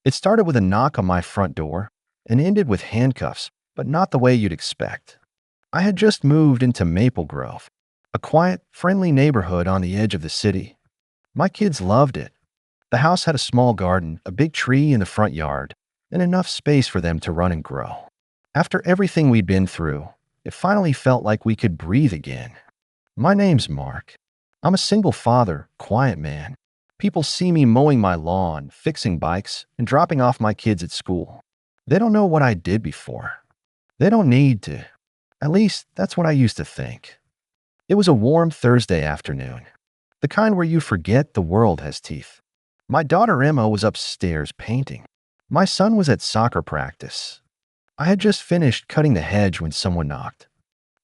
It started with a knock on my front door and ended with handcuffs, but not the way you'd expect. I had just moved into Maple Grove, a quiet, friendly neighborhood on the edge of the city. My kids loved it. The house had a small garden, a big tree in the front yard, and enough space for them to run and grow. After everything we'd been through, it finally felt like we could breathe again. My name's Mark. I'm a single father, quiet man. People see me mowing my lawn, fixing bikes, and dropping off my kids at school. They don't know what I did before. They don't need to. At least, that's what I used to think. It was a warm Thursday afternoon, the kind where you forget the world has teeth. My daughter Emma was upstairs painting. My son was at soccer practice. I had just finished cutting the hedge when someone knocked.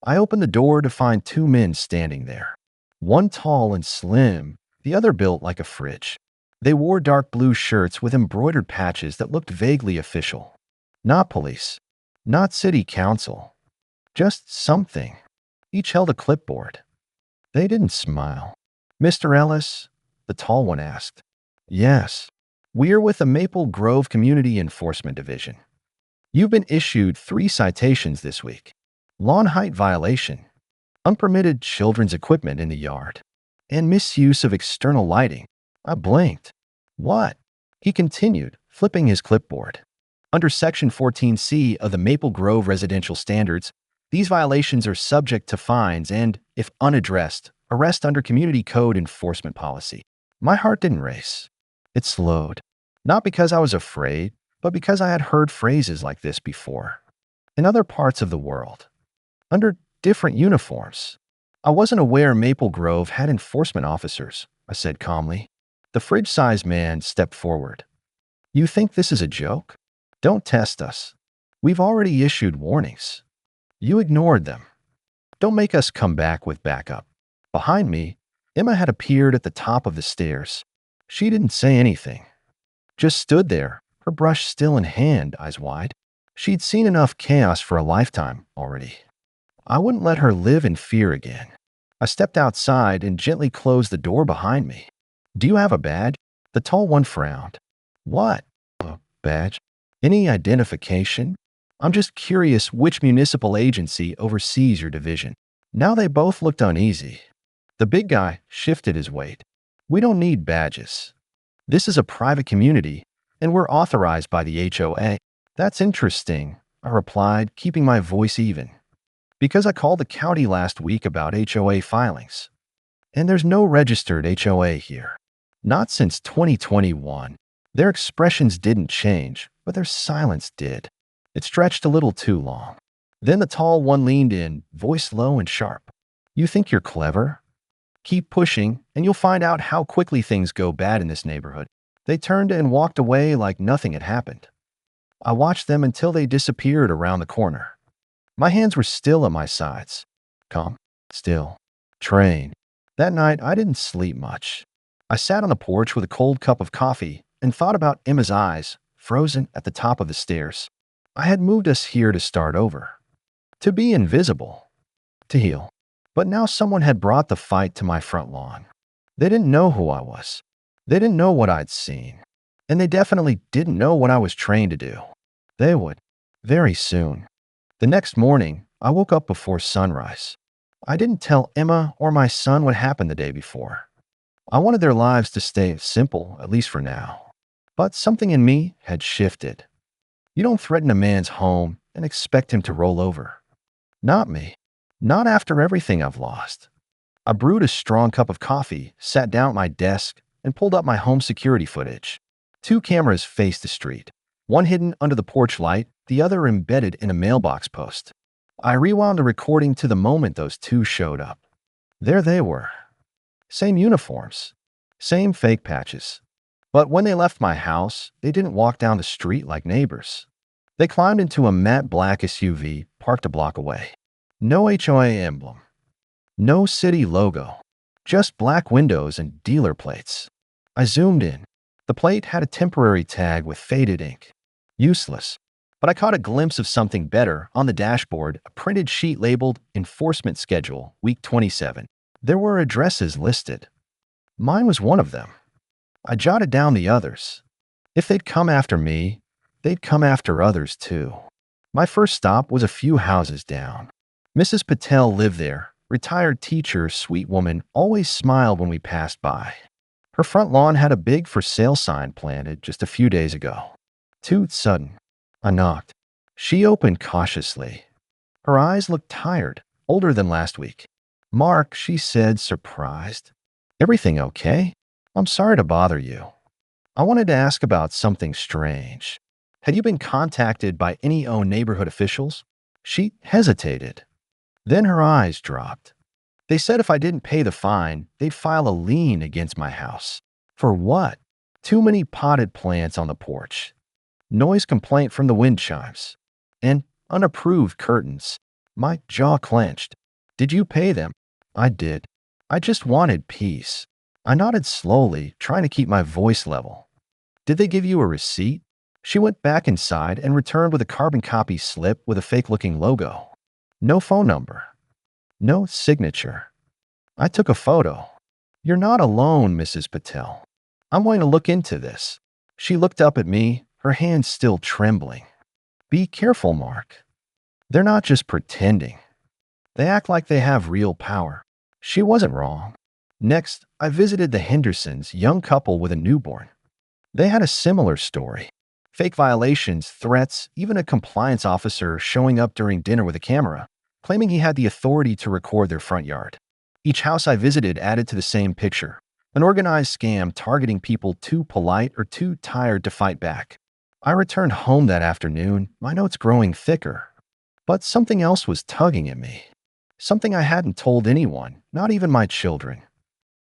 I opened the door to find two men standing there. One tall and slim, the other built like a fridge. They wore dark blue shirts with embroidered patches that looked vaguely official. Not police, not city council, just something. Each held a clipboard. They didn't smile. "Mr. Ellis?" the tall one asked. "Yes. We're with the Maple Grove Community Enforcement Division. You've been issued 3 citations this week. Lawn height violation, unpermitted children's equipment in the yard, and misuse of external lighting." I blinked. "What?" He continued, flipping his clipboard. "Under Section 14C of the Maple Grove Residential Standards, these violations are subject to fines and, if unaddressed, arrest under Community Code Enforcement Policy." My heart didn't race. It slowed. Not because I was afraid, but because I had heard phrases like this before. In other parts of the world. Under different uniforms. I wasn't aware Maple Grove had enforcement officers, I said calmly. The fridge-sized man stepped forward. "You think this is a joke? Don't test us. We've already issued warnings. You ignored them. Don't make us come back with backup." Behind me, Emma had appeared at the top of the stairs. She didn't say anything. Just stood there, her brush still in hand, eyes wide. She'd seen enough chaos for a lifetime already. I wouldn't let her live in fear again. I stepped outside and gently closed the door behind me. "Do you have a badge?" The tall one frowned. "What? A badge? Any identification? I'm just curious which municipal agency oversees your division." Now they both looked uneasy. The big guy shifted his weight. "We don't need badges. This is a private community, and we're authorized by the HOA. "That's interesting," I replied, keeping my voice even. "Because I called the county last week about HOA filings. And there's no registered HOA here. Not since 2021. Their expressions didn't change, but their silence did. It stretched a little too long. Then the tall one leaned in, voice low and sharp. "You think you're clever? Keep pushing, and you'll find out how quickly things go bad in this neighborhood." They turned and walked away like nothing had happened. I watched them until they disappeared around the corner. My hands were still at my sides. Calm, still, trained. That night, I didn't sleep much. I sat on the porch with a cold cup of coffee and thought about Emma's eyes, frozen at the top of the stairs. I had moved us here to start over. To be invisible. To heal. But now someone had brought the fight to my front lawn. They didn't know who I was. They didn't know what I'd seen. And they definitely didn't know what I was trained to do. They would. Very soon. The next morning, I woke up before sunrise. I didn't tell Emma or my son what happened the day before. I wanted their lives to stay simple, at least for now. But something in me had shifted. You don't threaten a man's home and expect him to roll over. Not me. Not after everything I've lost. I brewed a strong cup of coffee, sat down at my desk, and pulled up my home security footage. 2 cameras faced the street. One hidden under the porch light, the other embedded in a mailbox post. I rewound the recording to the moment those 2 showed up. There they were. Same uniforms. Same fake patches. But when they left my house, they didn't walk down the street like neighbors. They climbed into a matte black SUV parked a block away. No HOA emblem. No city logo. Just black windows and dealer plates. I zoomed in. The plate had a temporary tag with faded ink. Useless. But I caught a glimpse of something better on the dashboard, a printed sheet labeled Enforcement Schedule, Week 27. There were addresses listed. Mine was one of them. I jotted down the others. If they'd come after me, they'd come after others too. My first stop was a few houses down. Mrs. Patel lived there, retired teacher, sweet woman, always smiled when we passed by. Her front lawn had a big for sale sign planted just a few days ago. Too sudden. I knocked. She opened cautiously. Her eyes looked tired, older than last week. "Mark," she said, surprised. "Everything okay? I'm sorry to bother you. I wanted to ask about something strange. Had you been contacted by any neighborhood officials?" She hesitated. Then her eyes dropped. "They said if I didn't pay the fine, they'd file a lien against my house." "For what?" "Too many potted plants on the porch. Noise complaint from the wind chimes. And unapproved curtains." My jaw clenched. "Did you pay them?" "I did. I just wanted peace." I nodded slowly, trying to keep my voice level. "Did they give you a receipt?" She went back inside and returned with a carbon copy slip with a fake-looking logo. No phone number. No signature. I took a photo. "You're not alone, Mrs. Patel. I'm going to look into this." She looked up at me, her hands still trembling. "Be careful, Mark. They're not just pretending. They act like they have real power." She wasn't wrong. Next, I visited the Hendersons, young couple with a newborn. They had a similar story. Fake violations, threats, even a compliance officer showing up during dinner with a camera, claiming he had the authority to record their front yard. Each house I visited added to the same picture: an organized scam targeting people too polite or too tired to fight back. I returned home that afternoon, my notes growing thicker. But something else was tugging at me. Something I hadn't told anyone, not even my children.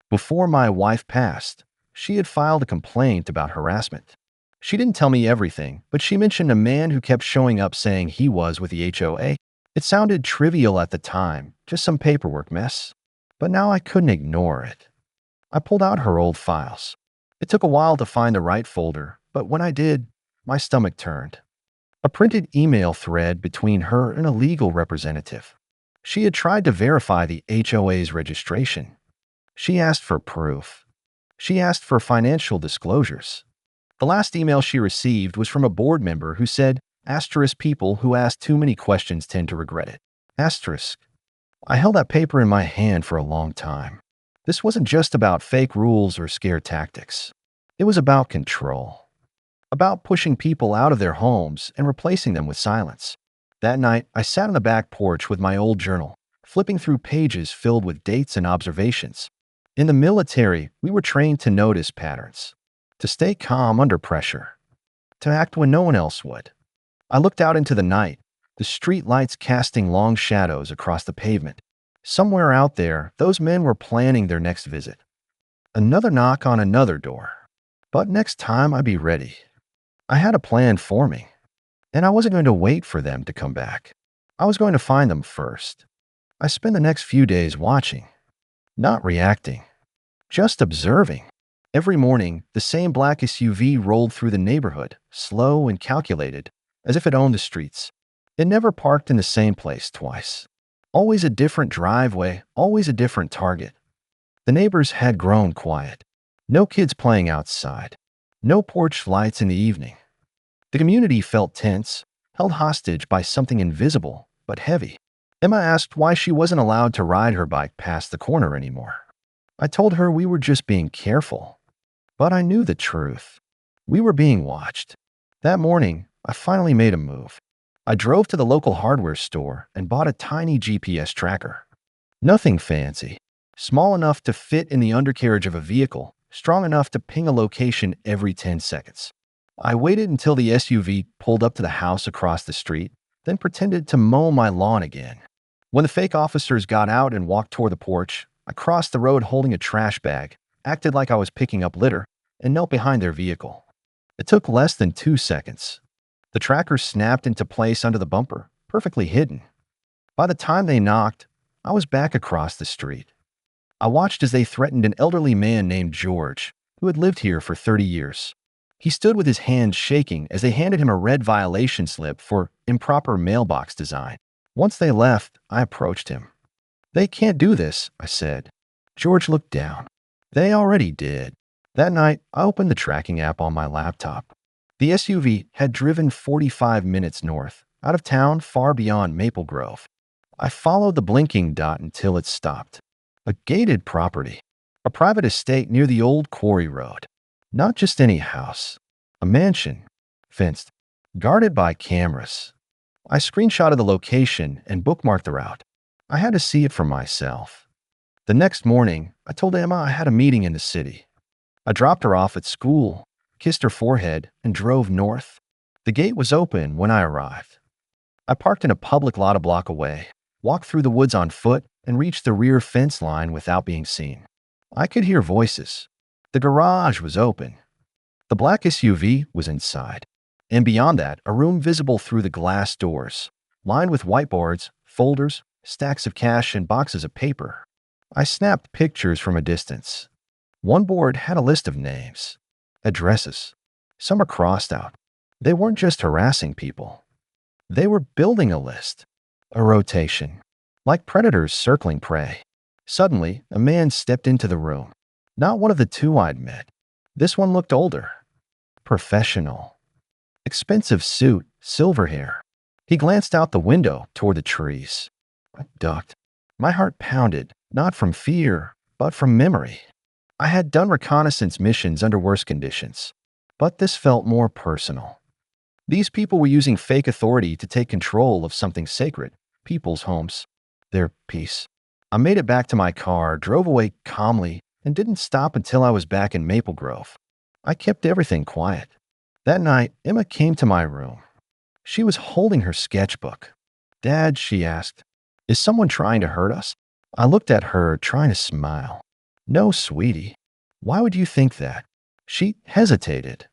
Before my wife passed, she had filed a complaint about harassment. She didn't tell me everything, but she mentioned a man who kept showing up saying he was with the HOA. It sounded trivial at the time, just some paperwork mess. But now I couldn't ignore it. I pulled out her old files. It took a while to find the right folder, but when I did, my stomach turned. A printed email thread between her and a legal representative. She had tried to verify the HOA's registration. She asked for proof. She asked for financial disclosures. The last email she received was from a board member who said, asterisk, "People who ask too many questions tend to regret it." Asterisk. I held that paper in my hand for a long time. This wasn't just about fake rules or scare tactics. It was about control. About pushing people out of their homes and replacing them with silence. That night, I sat on the back porch with my old journal, flipping through pages filled with dates and observations. In the military, we were trained to notice patterns, to stay calm under pressure, to act when no one else would. I looked out into the night, the street lights casting long shadows across the pavement. Somewhere out there, those men were planning their next visit. Another knock on another door. But next time I'd be ready. I had a plan forming, and I wasn't going to wait for them to come back. I was going to find them first. I spent the next few days watching, not reacting, just observing. Every morning, the same black SUV rolled through the neighborhood, slow and calculated, as if it owned the streets. It never parked in the same place twice. Always a different driveway, always a different target. The neighbors had grown quiet. No kids playing outside. No porch lights in the evening. The community felt tense, held hostage by something invisible but heavy. Emma asked why she wasn't allowed to ride her bike past the corner anymore. I told her we were just being careful. But I knew the truth. We were being watched. That morning, I finally made a move. I drove to the local hardware store and bought a tiny GPS tracker. Nothing fancy. Small enough to fit in the undercarriage of a vehicle, strong enough to ping a location every 10 seconds. I waited until the SUV pulled up to the house across the street, then pretended to mow my lawn again. When the fake officers got out and walked toward the porch, I crossed the road holding a trash bag, acted like I was picking up litter, and knelt behind their vehicle. It took less than 2 seconds. The tracker snapped into place under the bumper, perfectly hidden. By the time they knocked, I was back across the street. I watched as they threatened an elderly man named George, who had lived here for 30 years. He stood with his hands shaking as they handed him a red violation slip for improper mailbox design. Once they left, I approached him. "They can't do this," I said. George looked down. "They already did." That night, I opened the tracking app on my laptop. The SUV had driven 45 minutes north, out of town far beyond Maple Grove. I followed the blinking dot until it stopped. A gated property, a private estate near the old quarry road. Not just any house, a mansion, fenced, guarded by cameras. I screenshotted the location and bookmarked the route. I had to see it for myself. The next morning, I told Emma I had a meeting in the city. I dropped her off at school, kissed her forehead, and drove north. The gate was open when I arrived. I parked in a public lot a block away, walked through the woods on foot, and reached the rear fence line without being seen. I could hear voices. The garage was open. The black SUV was inside. And beyond that, a room visible through the glass doors, lined with whiteboards, folders, stacks of cash, and boxes of paper. I snapped pictures from a distance. One board had a list of names, addresses. Some are crossed out. They weren't just harassing people. They were building a list, a rotation, like predators circling prey. Suddenly, a man stepped into the room. Not one of the two I'd met. This one looked older, professional. Expensive suit, silver hair. He glanced out the window toward the trees. I ducked. My heart pounded, not from fear, but from memory. I had done reconnaissance missions under worse conditions, but this felt more personal. These people were using fake authority to take control of something sacred, people's homes, their peace. I made it back to my car, drove away calmly, and didn't stop until I was back in Maple Grove. I kept everything quiet. That night, Emma came to my room. She was holding her sketchbook. "Dad," she asked, "is someone trying to hurt us?" I looked at her, trying to smile. "No, sweetie. Why would you think that?" She hesitated.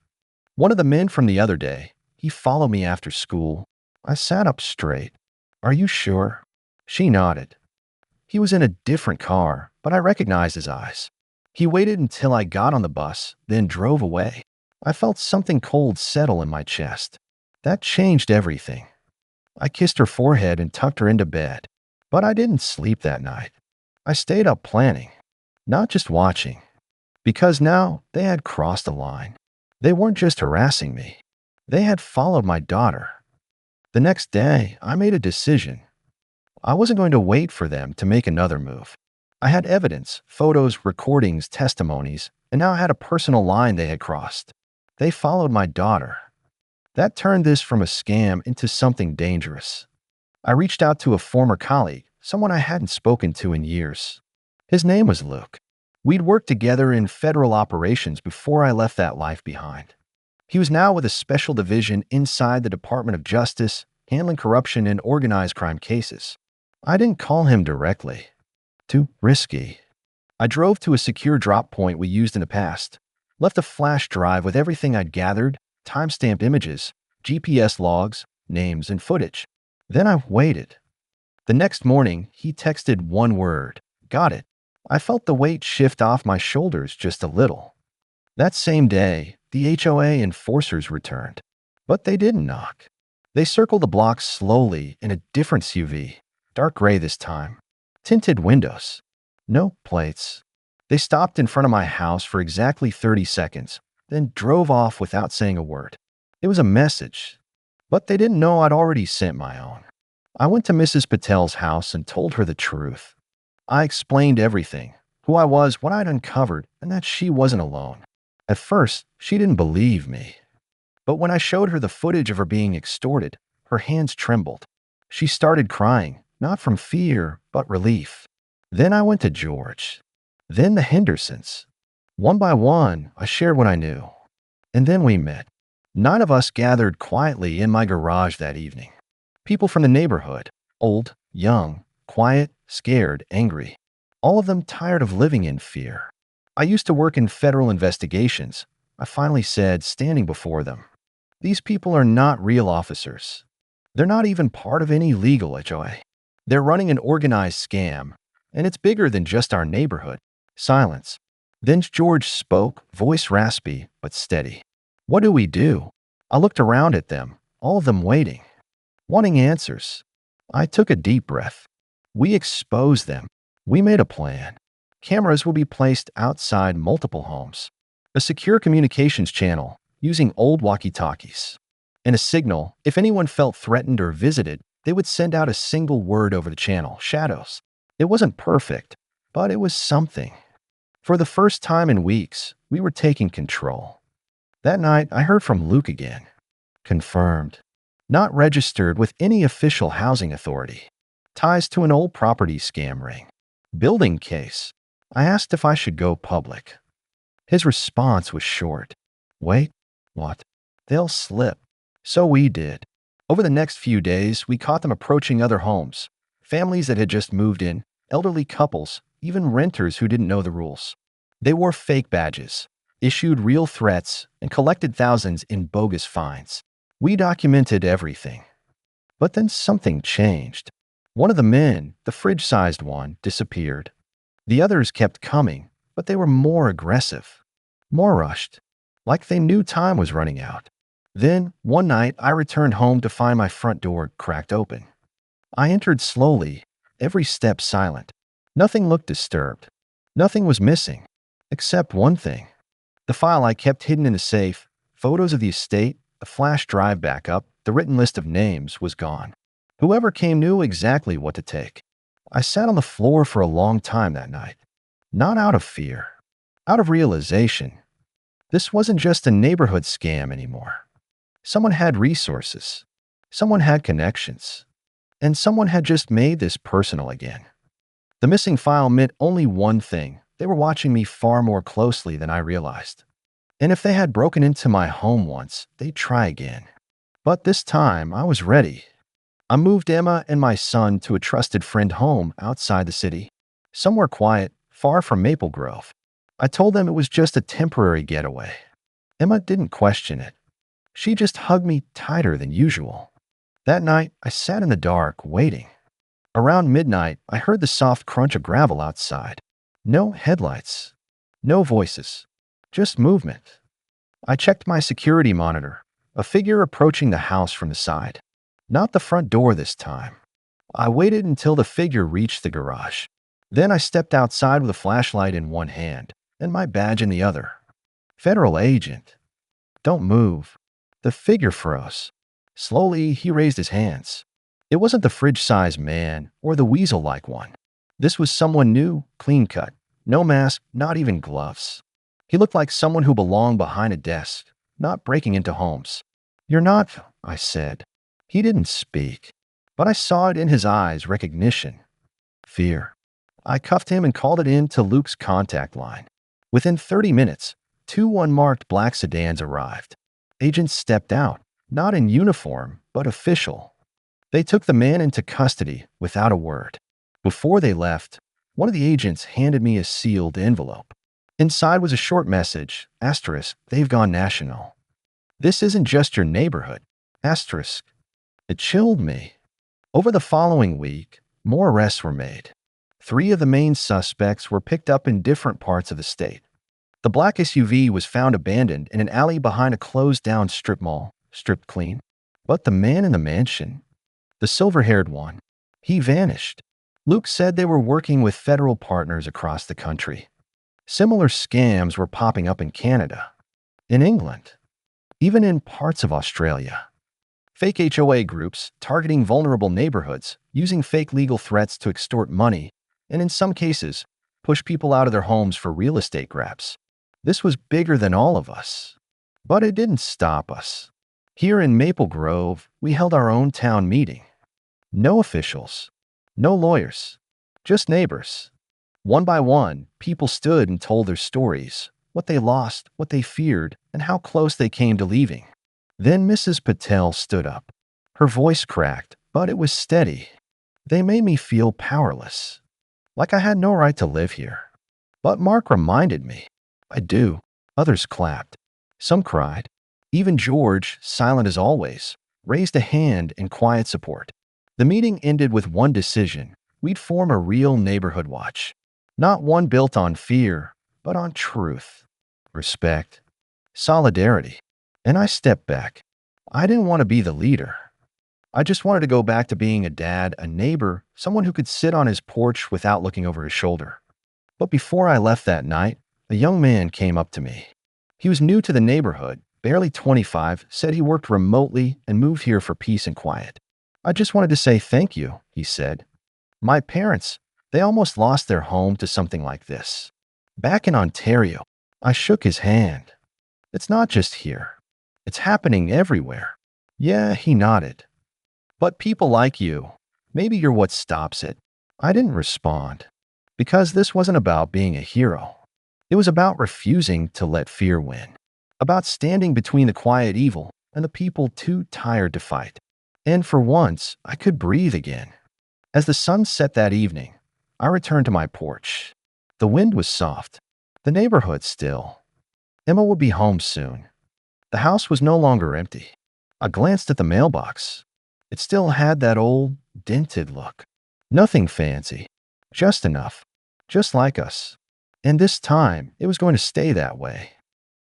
"One of the men from the other day. He followed me after school." I sat up straight. "Are you sure?" She nodded. "He was in a different car, but I recognized his eyes. He waited until I got on the bus, then drove away." I felt something cold settle in my chest. That changed everything. I kissed her forehead and tucked her into bed. But I didn't sleep that night. I stayed up planning, not just watching. Because now they had crossed the line. They weren't just harassing me. They had followed my daughter. The next day, I made a decision. I wasn't going to wait for them to make another move. I had evidence, photos, recordings, testimonies, and now I had a personal line they had crossed. They followed my daughter. That turned this from a scam into something dangerous. I reached out to a former colleague, someone I hadn't spoken to in years. His name was Luke. We'd worked together in federal operations before I left that life behind. He was now with a special division inside the Department of Justice, handling corruption and organized crime cases. I didn't call him directly. Too risky. I drove to a secure drop point we used in the past. Left a flash drive with everything I'd gathered, time-stamped images, GPS logs, names, and footage. Then I waited. The next morning, he texted one word. Got it. I felt the weight shift off my shoulders just a little. That same day, the HOA enforcers returned. But they didn't knock. They circled the block slowly in a different SUV, dark gray this time. Tinted windows. No plates. They stopped in front of my house for exactly 30 seconds, then drove off without saying a word. It was a message, but they didn't know I'd already sent my own. I went to Mrs. Patel's house and told her the truth. I explained everything, who I was, what I'd uncovered, and that she wasn't alone. At first, she didn't believe me. But when I showed her the footage of her being extorted, her hands trembled. She started crying, not from fear, but relief. Then I went to George. Then the Hendersons. One by one, I shared what I knew. And then we met. 9 of us gathered quietly in my garage that evening. People from the neighborhood, old, young, quiet, scared, angry. All of them tired of living in fear. I used to work in federal investigations, I finally said, standing before them. These people are not real officers. They're not even part of any legal HOA. They're running an organized scam, and it's bigger than just our neighborhood. Silence. Then George spoke, voice raspy but steady. What do we do? I looked around at them, all of them waiting, wanting answers. I took a deep breath. We exposed them. We made a plan. Cameras will be placed outside multiple homes. A secure communications channel, using old walkie-talkies. And a signal, if anyone felt threatened or visited, they would send out a single word over the channel, shadows. It wasn't perfect, but it was something. For the first time in weeks, we were taking control. That night, I heard from Luke again. Confirmed. Not registered with any official housing authority. Ties to an old property scam ring. Building case. I asked if I should go public. His response was short. Wait, what? They'll slip. So we did. Over the next few days, we caught them approaching other homes. Families that had just moved in, elderly couples, even renters who didn't know the rules. They wore fake badges, issued real threats, and collected thousands in bogus fines. We documented everything. But then something changed. One of the men, the fridge-sized one, disappeared. The others kept coming, but they were more aggressive, more rushed, like they knew time was running out. Then, one night, I returned home to find my front door cracked open. I entered slowly, every step silent. Nothing looked disturbed. Nothing was missing, except one thing. The file I kept hidden in the safe, photos of the estate, the flash drive backup, the written list of names was gone. Whoever came knew exactly what to take. I sat on the floor for a long time that night. Not out of fear, out of realization. This wasn't just a neighborhood scam anymore. Someone had resources. Someone had connections. And someone had just made this personal again. The missing file meant only one thing. They were watching me far more closely than I realized. And if they had broken into my home once, they'd try again. But this time, I was ready. I moved Emma and my son to a trusted friend home outside the city, somewhere quiet, far from Maple Grove. I told them it was just a temporary getaway. Emma didn't question it. She just hugged me tighter than usual. That night, I sat in the dark, waiting. Around midnight, I heard the soft crunch of gravel outside. No headlights. No voices. Just movement. I checked my security monitor. A figure approaching the house from the side. Not the front door this time. I waited until the figure reached the garage. Then I stepped outside with a flashlight in one hand and my badge in the other. Federal agent. Don't move. The figure froze. Slowly, he raised his hands. It wasn't the fridge-sized man or the weasel-like one. This was someone new, clean-cut. No mask, not even gloves. He looked like someone who belonged behind a desk, not breaking into homes. You're not, I said. He didn't speak, but I saw it in his eyes, recognition. Fear. I cuffed him and called it in to Luke's contact line. Within 30 minutes, 2 unmarked black sedans arrived. Agents stepped out, not in uniform, but official. They took the man into custody without a word. Before they left, one of the agents handed me a sealed envelope. Inside was a short message, asterisk, they've gone national. This isn't just your neighborhood, asterisk. It chilled me. Over the following week, more arrests were made. 3 of the main suspects were picked up in different parts of the state. The black SUV was found abandoned in an alley behind a closed-down strip mall, stripped clean. But the man in the mansion, the silver-haired one, he vanished. Luke said they were working with federal partners across the country. Similar scams were popping up in Canada, in England, even in parts of Australia. Fake HOA groups targeting vulnerable neighborhoods, using fake legal threats to extort money, and in some cases, push people out of their homes for real estate grabs. This was bigger than all of us. But it didn't stop us. Here in Maple Grove, we held our own town meeting. No officials, no lawyers, just neighbors. One by one, people stood and told their stories, what they lost, what they feared, and how close they came to leaving. Then Mrs. Patel stood up. Her voice cracked, but it was steady. They made me feel powerless, like I had no right to live here. But Mark reminded me, I do. Others clapped. Some cried. Even George, silent as always, raised a hand in quiet support. The meeting ended with one decision. We'd form a real neighborhood watch. Not one built on fear, but on truth, respect, solidarity. And I stepped back. I didn't want to be the leader. I just wanted to go back to being a dad, a neighbor, someone who could sit on his porch without looking over his shoulder. But before I left that night, a young man came up to me. He was new to the neighborhood, barely 25, said he worked remotely and moved here for peace and quiet. "I just wanted to say thank you," he said. "My parents, they almost lost their home to something like this. Back in Ontario." I shook his hand. "It's not just here. It's happening everywhere." "Yeah," he nodded. "But people like you, maybe you're what stops it." I didn't respond, because this wasn't about being a hero. It was about refusing to let fear win, about standing between the quiet evil and the people too tired to fight. And for once, I could breathe again. As the sun set that evening, I returned to my porch. The wind was soft, the neighborhood still. Emma would be home soon. The house was no longer empty. I glanced at the mailbox. It still had that old, dented look. Nothing fancy, just enough, just like us. And this time, it was going to stay that way.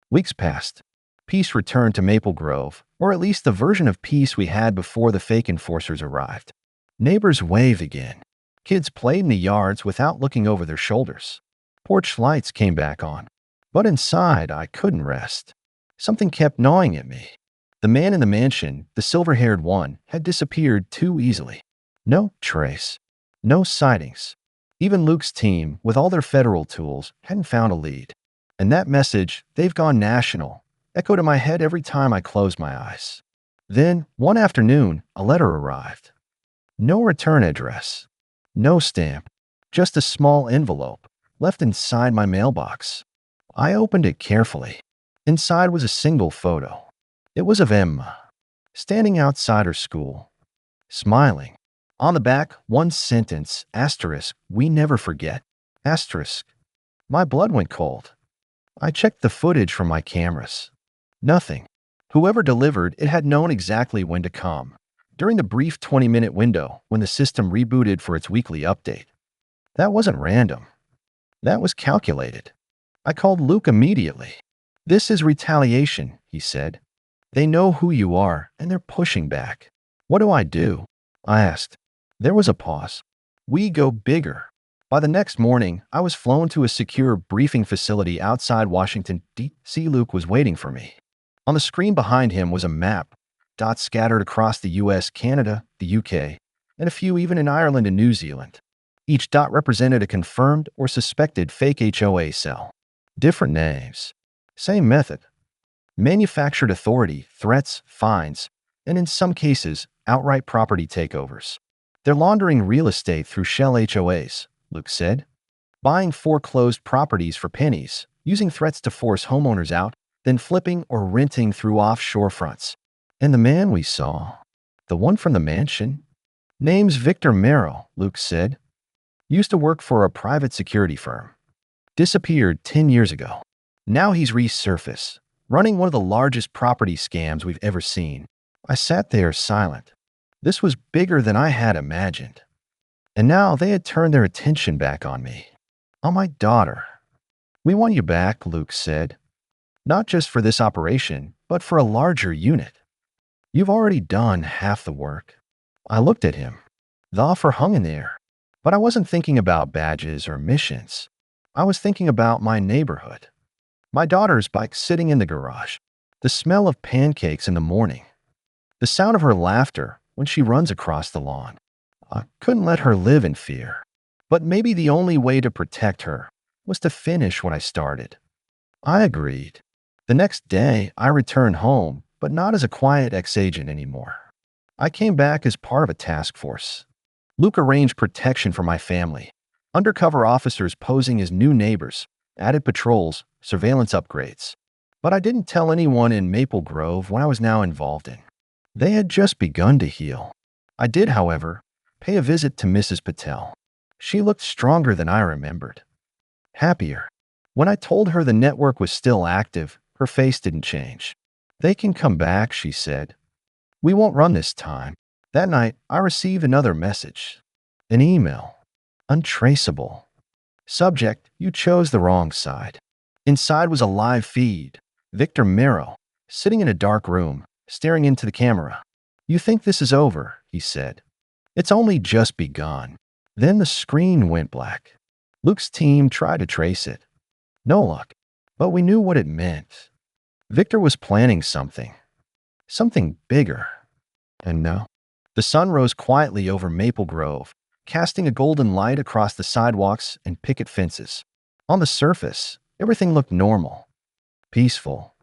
Weeks passed. Peace returned to Maple Grove, or at least the version of peace we had before the fake enforcers arrived. Neighbors waved again. Kids played in the yards without looking over their shoulders. Porch lights came back on. But inside, I couldn't rest. Something kept gnawing at me. The man in the mansion, the silver-haired one, had disappeared too easily. No trace. No sightings. Even Luke's team, with all their federal tools, hadn't found a lead. And that message, "they've gone national," echoed in my head every time I closed my eyes. Then, one afternoon, a letter arrived. No return address. No stamp. Just a small envelope, left inside my mailbox. I opened it carefully. Inside was a single photo. It was of Emma, standing outside her school, smiling. On the back, one sentence, asterisk, "we never forget," asterisk. My blood went cold. I checked the footage from my cameras. Nothing. Whoever delivered it had known exactly when to come, during the brief 20-minute window when the system rebooted for its weekly update. That wasn't random. That was calculated. I called Luke immediately. "This is retaliation," he said. "They know who you are, and they're pushing back." "What do I do?" I asked. There was a pause. "We go bigger." By the next morning, I was flown to a secure briefing facility outside Washington, D.C. Luke was waiting for me. On the screen behind him was a map, dots scattered across the US, Canada, the UK, and a few even in Ireland and New Zealand. Each dot represented a confirmed or suspected fake HOA cell. Different names. Same method. Manufactured authority, threats, fines, and in some cases, outright property takeovers. "They're laundering real estate through shell HOAs," Luke said. "Buying foreclosed properties for pennies, using threats to force homeowners out, then flipping or renting through offshore fronts." And the man we saw, the one from the mansion, name's Victor Merrill, Luke said. Used to work for a private security firm. Disappeared 10 years ago. Now he's resurfaced, running one of the largest property scams we've ever seen. I sat there silent. This was bigger than I had imagined. And now they had turned their attention back on me. On my daughter. "We want you back," Luke said. "Not just for this operation, but for a larger unit. You've already done half the work." I looked at him. The offer hung in the air. But I wasn't thinking about badges or missions. I was thinking about my neighborhood. My daughter's bike sitting in the garage. The smell of pancakes in the morning. The sound of her laughter when she runs across the lawn. I couldn't let her live in fear. But maybe the only way to protect her was to finish what I started. I agreed. The next day, I returned home, but not as a quiet ex-agent anymore. I came back as part of a task force. Luke arranged protection for my family. Undercover officers posing as new neighbors, added patrols, surveillance upgrades. But I didn't tell anyone in Maple Grove what I was now involved in. They had just begun to heal. I did, however, pay a visit to Mrs. Patel. She looked stronger than I remembered. Happier. When I told her the network was still active, her face didn't change. "They can come back," she said. "We won't run this time." That night, I received another message. An email. Untraceable. Subject, "You chose the wrong side." Inside was a live feed. Victor Merrill, sitting in a dark room, staring into the camera. "You think this is over," he said. "It's only just begun." Then the screen went black. Luke's team tried to trace it. No luck. But we knew what it meant. Victor was planning something bigger. And now, the sun rose quietly over Maple Grove, casting a golden light across the sidewalks and picket fences. On the surface, everything looked normal, peaceful.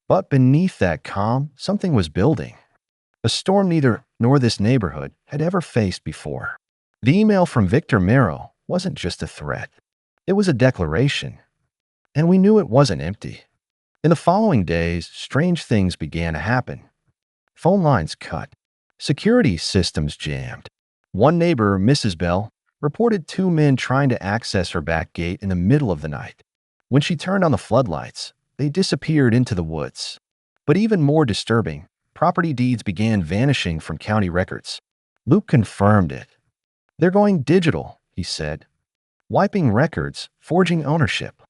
But beneath that calm, something was building. A storm neither nor this neighborhood had ever faced before. The email from Victor Merrill wasn't just a threat. It was a declaration. And we knew it wasn't empty. In the following days, strange things began to happen. Phone lines cut. Security systems jammed. One neighbor, Mrs. Bell, reported two men trying to access her back gate in the middle of the night. When she turned on the floodlights, they disappeared into the woods. But even more disturbing, property deeds began vanishing from county records. Luke confirmed it. "They're going digital," he said. "Wiping records, forging ownership.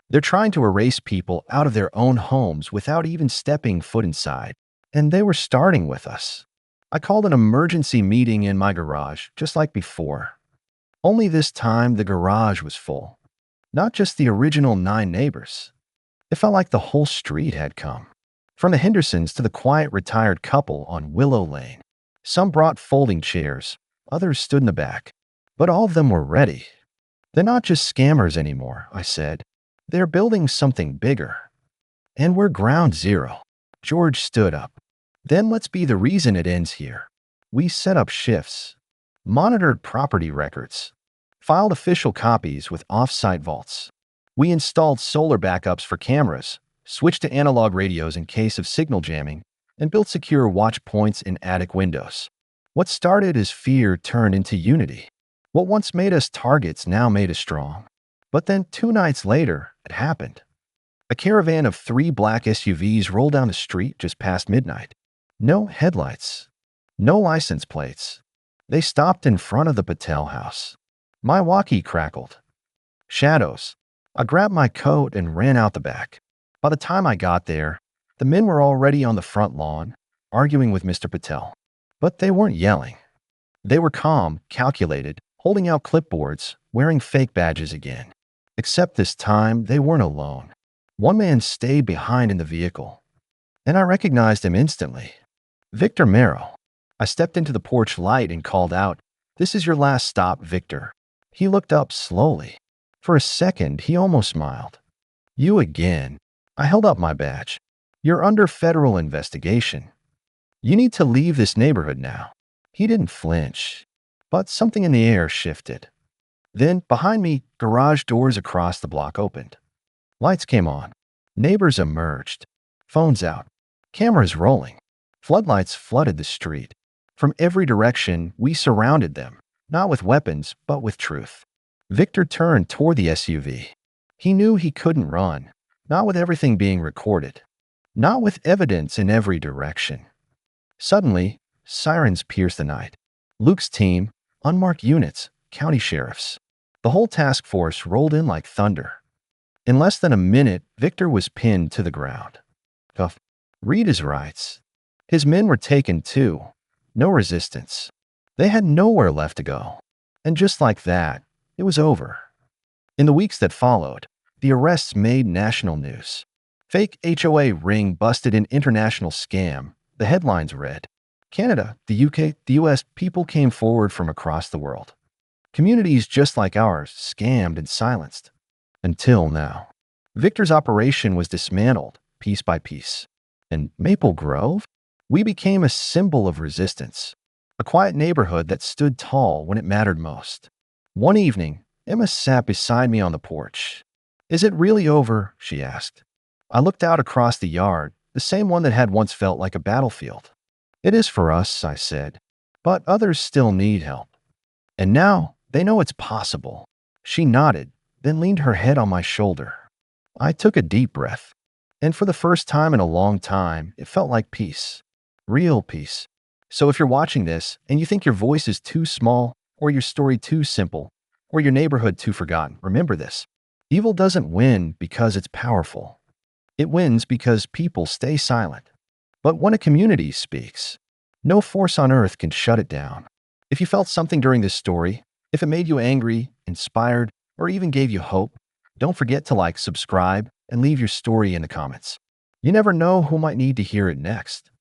They're trying to erase people out of their own homes without even stepping foot inside. And they were starting with us." I called an emergency meeting in my garage, just like before. Only this time the garage was full. Not just the original 9 neighbors. It felt like the whole street had come. From the Hendersons to the quiet retired couple on Willow Lane. Some brought folding chairs, others stood in the back. But all of them were ready. "They're not just scammers anymore," I said. "They're building something bigger. And we're ground zero." George stood up. "Then let's be the reason it ends here." We set up shifts, monitored property records, filed official copies with off-site vaults. We installed solar backups for cameras, switched to analog radios in case of signal jamming, and built secure watch points in attic windows. What started as fear turned into unity. What once made us targets now made us strong. But then 2 nights later, it happened. A caravan of 3 black SUVs rolled down the street just past midnight. No headlights, no license plates. They stopped in front of the Patel house. My walkie crackled. Shadows. I grabbed my coat and ran out the back. By the time I got there, the men were already on the front lawn, arguing with Mr. Patel. But they weren't yelling. They were calm, calculated, holding out clipboards, wearing fake badges again. Except this time, they weren't alone. One man stayed behind in the vehicle, and I recognized him instantly. Victor Merrill. I stepped into the porch light and called out, "This is your last stop, Victor." He looked up slowly. For a second, he almost smiled. "You again." I held up my badge. "You're under federal investigation. You need to leave this neighborhood now." He didn't flinch, but something in the air shifted. Then, behind me, garage doors across the block opened. Lights came on. Neighbors emerged. Phones out. Cameras rolling. Floodlights flooded the street. From every direction, we surrounded them, not with weapons, but with truth. Victor turned toward the SUV. He knew he couldn't run, not with everything being recorded, not with evidence in every direction. Suddenly, sirens pierced the night. Luke's team, unmarked units, county sheriffs. The whole task force rolled in like thunder. In less than a minute, Victor was pinned to the ground. Tough. Read his rights. His men were taken too. No resistance. They had nowhere left to go. And just like that, it was over. In the weeks that followed, the arrests made national news. Fake HOA ring busted in international scam. The headlines read, "Canada, the UK, the US, people came forward from across the world. Communities just like ours scammed and silenced." Until now. Victor's operation was dismantled, piece by piece. And Maple Grove? We became a symbol of resistance. A quiet neighborhood that stood tall when it mattered most. One evening, Emma sat beside me on the porch. "Is it really over?" she asked. I looked out across the yard, the same one that had once felt like a battlefield. "It is for us," I said, "but others still need help. And now they know it's possible." She nodded, then leaned her head on my shoulder. I took a deep breath, and for the first time in a long time, it felt like peace. Real peace. So if you're watching this and you think your voice is too small, or your story too simple, or your neighborhood too forgotten, remember this. Evil doesn't win because it's powerful. It wins because people stay silent. But when a community speaks, no force on earth can shut it down. If you felt something during this story, if it made you angry, inspired, or even gave you hope, don't forget to like, subscribe, and leave your story in the comments. You never know who might need to hear it next.